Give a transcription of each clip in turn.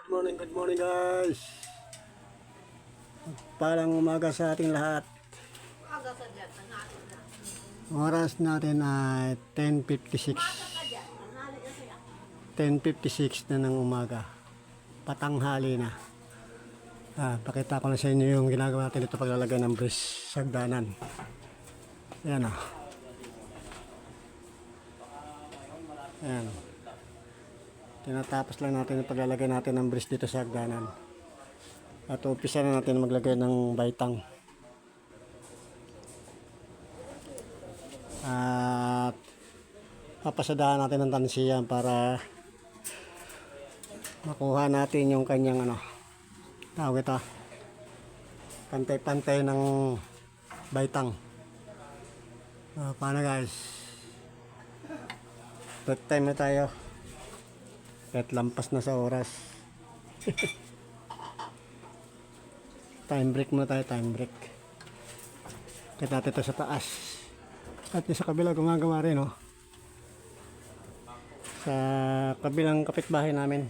Good morning guys. Parang umaga sa ating lahat. Oras natin ay 10:56. 10:56 na ng umaga. Patanghali na. Pakita ko na sa inyo yung ginagawa natin dito paglalagay ng brace sa hagdanan. Ayan o. Ayan. Tinatapos lang natin yung paglalagay natin ng brace dito sa hagdanan. At umpisa na natin maglagay ng baitang. At papasadahan natin ng tansiyan para makuha natin yung kanyang tawag ito, pantay-pantay ng baitang. Paano guys? Break time na tayo. Kahit lampas na sa oras. Time break muna tayo, time break. Kita natin ito sa taas. At sa kabila gumagawa rin, oh. Sa kabilang kapitbahay namin,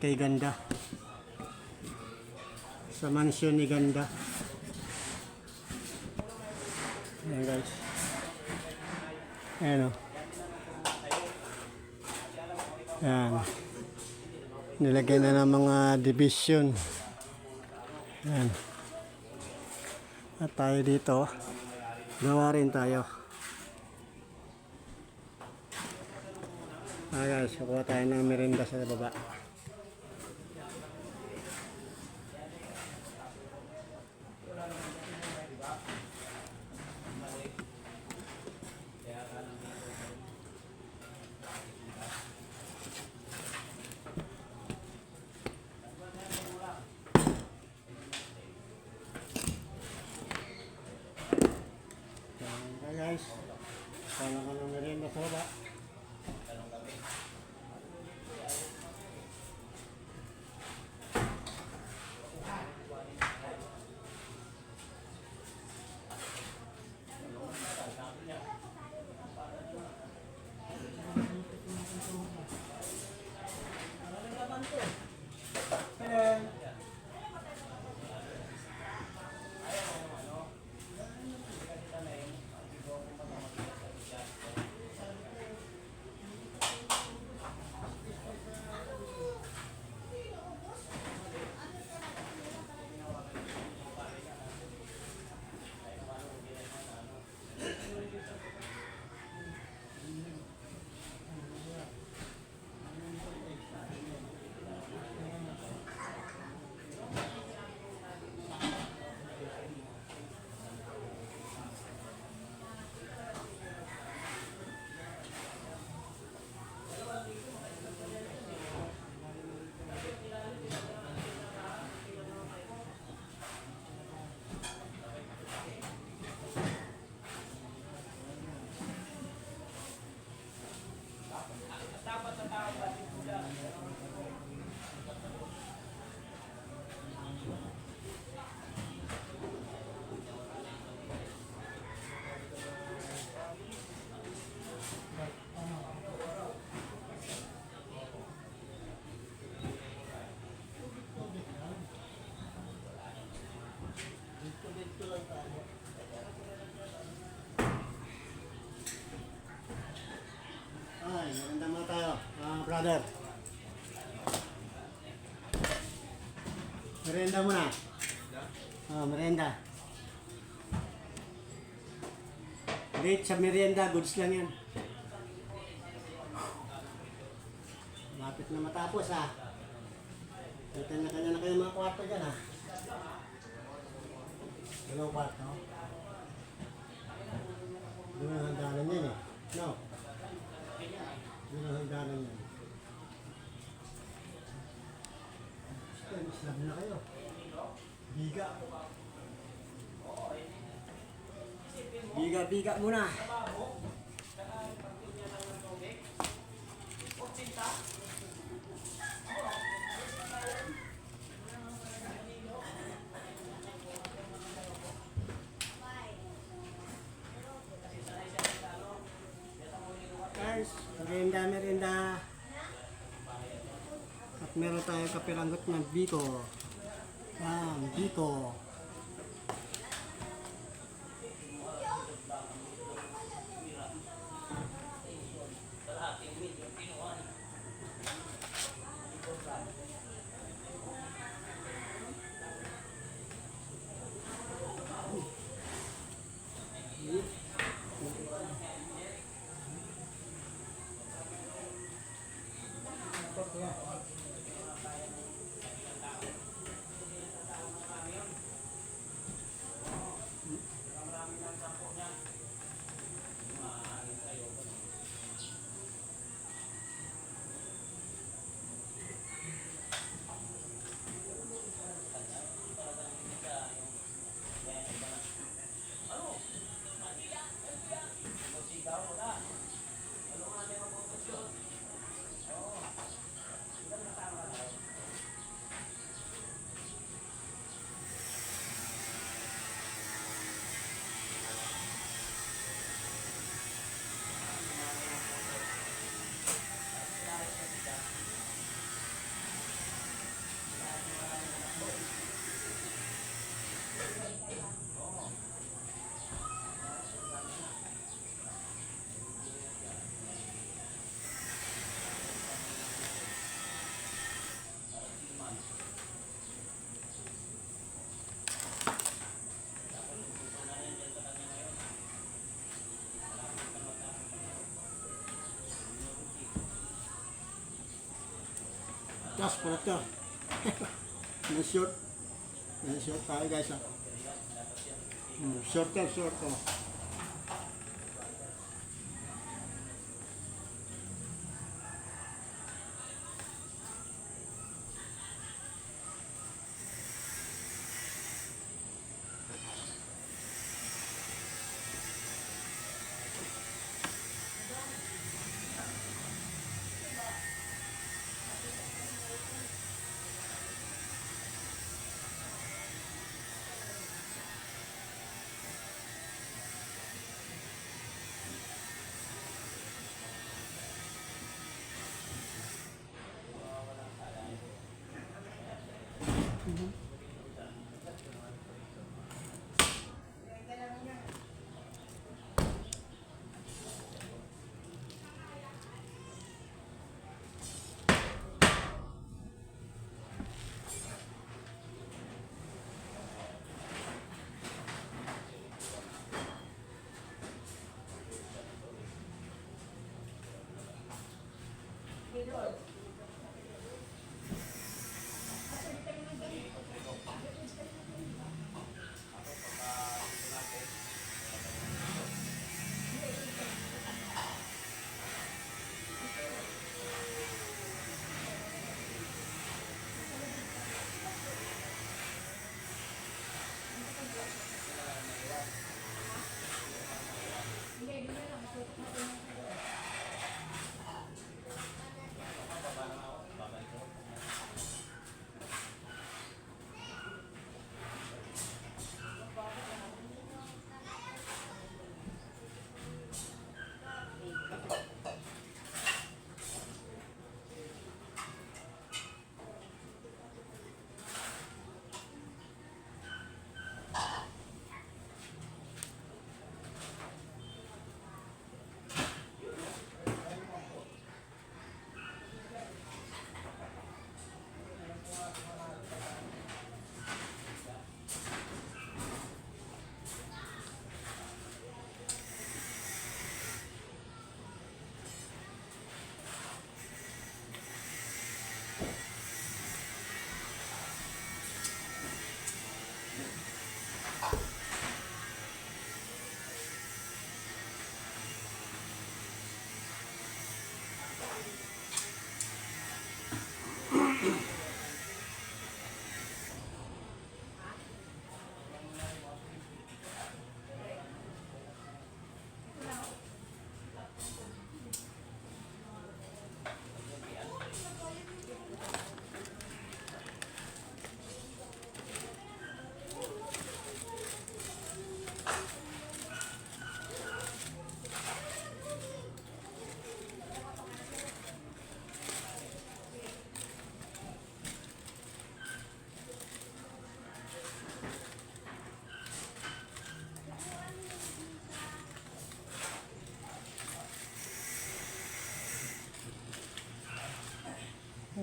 kay Ganda. Sa mansyon ni Ganda. Ayan guys. Ayan, oh. Ayan. Nilagay na ng mga division. Ayan. At tayo dito, gawa rin tayo. Guys, kukuha tayo ng merienda sa baba. Guys, kaya ka ng merienda sa baba. Ay, maganda muna tayo, brother. Merienda muna. Merienda. Late sa merienda, goods lang yan. Malapit na matapos, ha. Kanya-kanya na kayo mga kwarto dyan, ha. Dalawang kwarto. Doon ang hangganan yan, eh. No. Doon ang hangganan yan. Islam na kayo. Biga. Biga muna. Guys, merienda. meron tayong kapiranggot ng biko. Yan, biko. Just pulot to. Na-short. Na-short tayo guys. Short to, short to.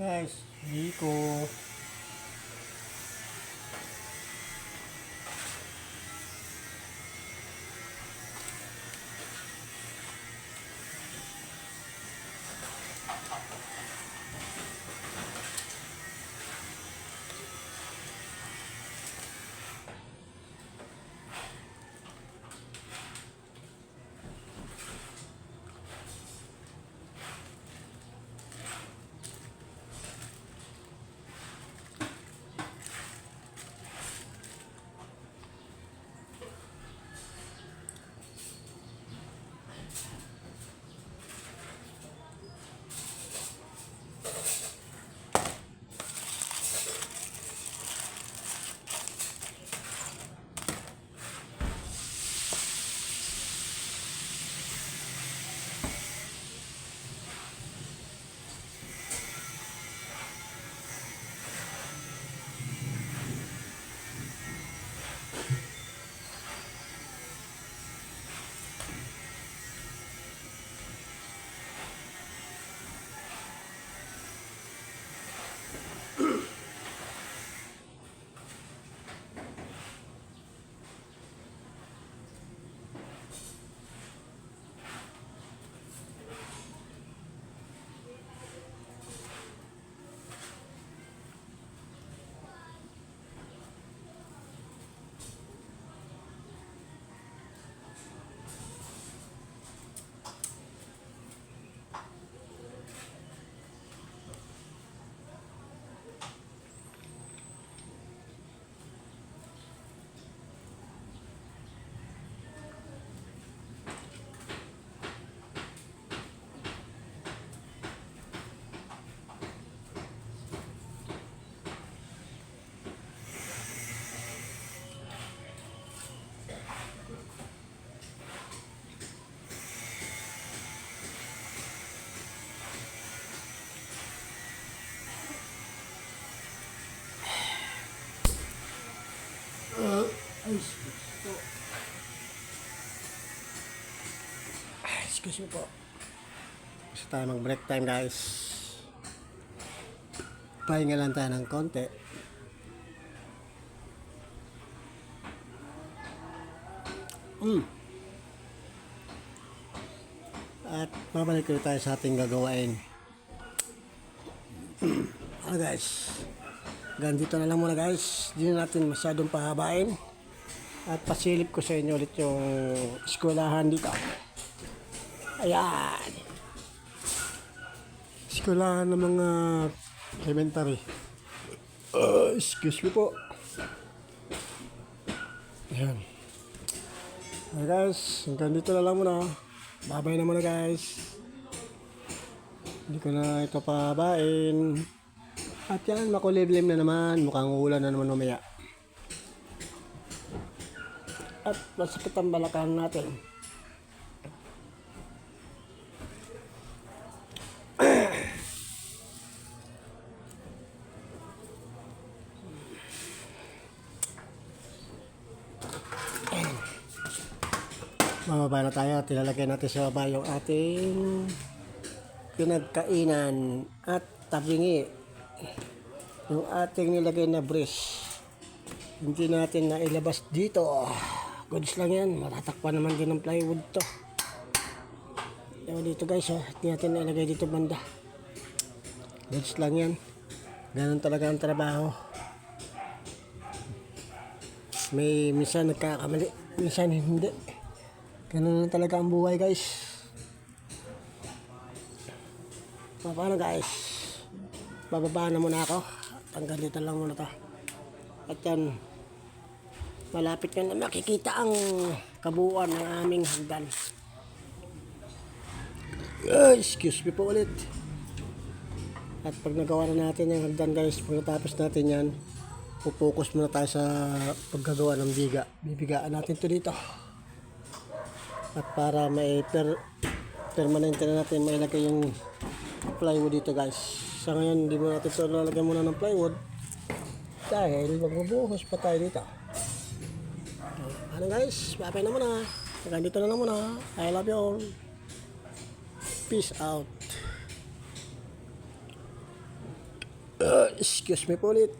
Guys, Rico. Excuse me po. Gusto tayo mag-break time, guys. Pahinga lang tayo ng konti. At babalik ulit tayo sa ating gagawain. Ano guys, ganito na lang muna guys. Hindi na natin masyadong pahabain. At pasilip ko sa inyo ulit yung eskwelahan dito. Ayan. Eskwelahan ng mga elementary. Excuse me po. Ayan. Okay guys, hanggang dito na lang muna. Babay na muna guys. Hindi ko na ito pahabain. At yan, makulimlim na naman. Mukhang ulan na naman mamaya. At masakit ang balakang natin. Mababa na tayo. Tilalagay natin sa baba yung ating pinagkainan at tabingi. Yung ating nilagay na brace. Hindi natin na ilabas dito. Goods lang yan. Matatakpan naman din ng plywood to. Ewan dito guys. Hindi natin na ilagay dito banda. Goods lang yan. Ganun talaga ang trabaho. May minsan nagkakamali. Minsan hindi. Ganun na talaga ang buhay guys. Paano guys? Bababa na muna ako. Tanggal dito lang muna to. At yan, malapit na makikita ang kabuuan ng aming hagdan. Excuse me po ulit. At pag nagawa na natin yung hagdan guys, pag natapos natin yan, pupokus muna tayo sa paggagawa ng biga. Bibigaan natin to dito. At para may permanente na natin mailagay yung plywood dito guys. Sa ngayon, hindi mo natin ito lalagyan muna ng plywood dahil magbubuhos pa tayo dito. Ano guys, babay na muna. Hanggang dito na lang muna. I love you all. Peace out. Excuse me po ulit.